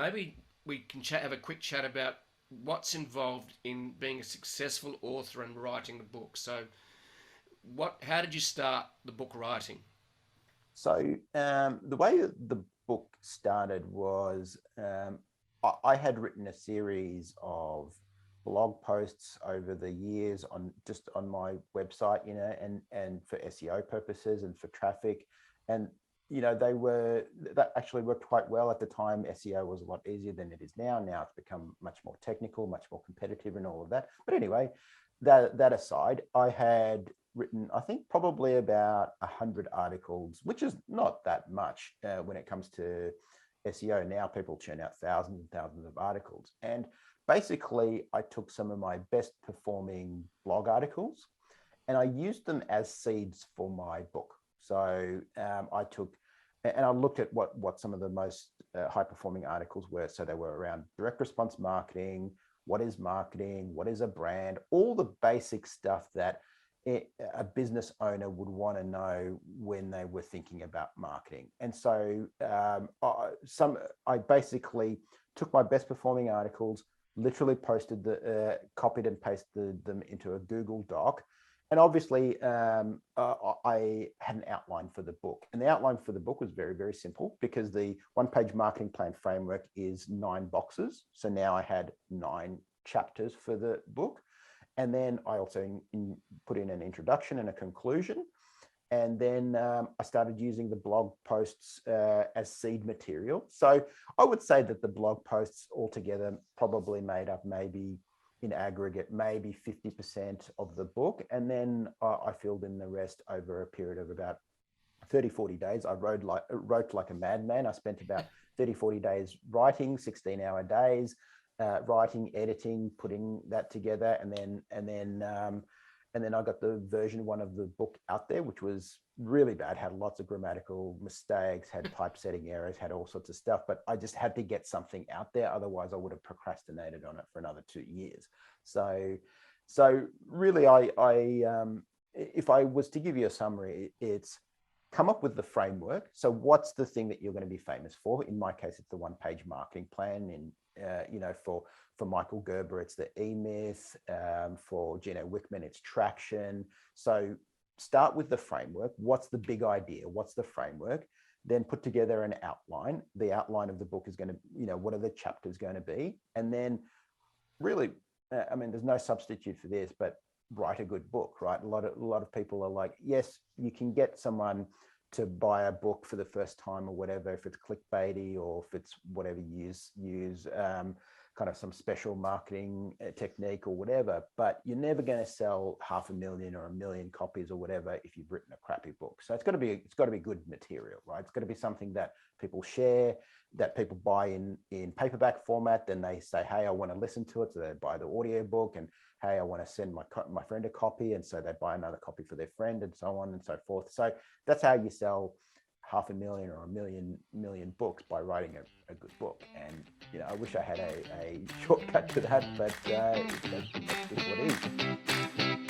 maybe we can have a quick chat about what's involved in being a successful author and writing a book. So, how did you start the book writing? So the way that the book started was I had written a series of blog posts over the years on just on my website, and for SEO purposes and for traffic, and that actually worked quite well at the time. SEO was a lot easier than it is now. Now it's become much more technical, much more competitive, and all of that. But anyway, that aside, I had written, I think, probably about 100 articles, which is not that much when it comes to SEO. Now people churn out thousands and thousands of articles. And basically, I took some of my best performing blog articles and I used them as seeds for my book. So I looked at what some of the most high performing articles were. So they were around direct response marketing, what is marketing, what is a brand, all the basic stuff that a business owner would want to know when they were thinking about marketing. And so I basically took my best performing articles, literally copied and pasted them into a Google Doc. And obviously, I had an outline for the book. And the outline for the book was very, very simple because the one-page marketing plan framework is 9 boxes. So now I had 9 chapters for the book. And then I also put in an introduction and a conclusion. And then I started using the blog posts as seed material. So I would say that the blog posts altogether probably made up maybe in aggregate, maybe 50% of the book. And then I filled in the rest over a period of about 30, 40 days. I wrote like a madman. I spent about 30, 40 days writing, 16-hour days, writing, editing, putting that together. And then I got the version 1 of the book out there, which was really bad, had lots of grammatical mistakes, had typesetting errors, had all sorts of stuff, but I just had to get something out there. Otherwise I would have procrastinated on it for another 2 years. So really if I was to give you a summary, it's come up with the framework. So what's the thing that you're going to be famous for? In my case, it's the one-page marketing plan. For Michael Gerber, it's the E-Myth. For Gino Wickman, it's traction. So start with the framework. What's the big idea? What's the framework? Then put together an outline. The outline of the book is going to, what are the chapters going to be? And then really, there's no substitute for this, but write a good book, right? A lot of people are like, yes, you can get someone to buy a book for the first time or whatever, if it's clickbaity or if it's whatever you use kind of some special marketing technique or whatever, but you're never going to sell 500,000 or 1 million copies or whatever if you've written a crappy book. So it's got to be good material, right? It's got to be something that people share, that people buy in paperback format. Then they say, hey, I want to listen to it. So they buy the audio book, and hey, I want to send my friend a copy. And so they buy another copy for their friend, and so on and so forth. So that's how you sell 500,000 or 1 million books, by writing a good book. And I wish I had a shortcut to that, but that's what it is.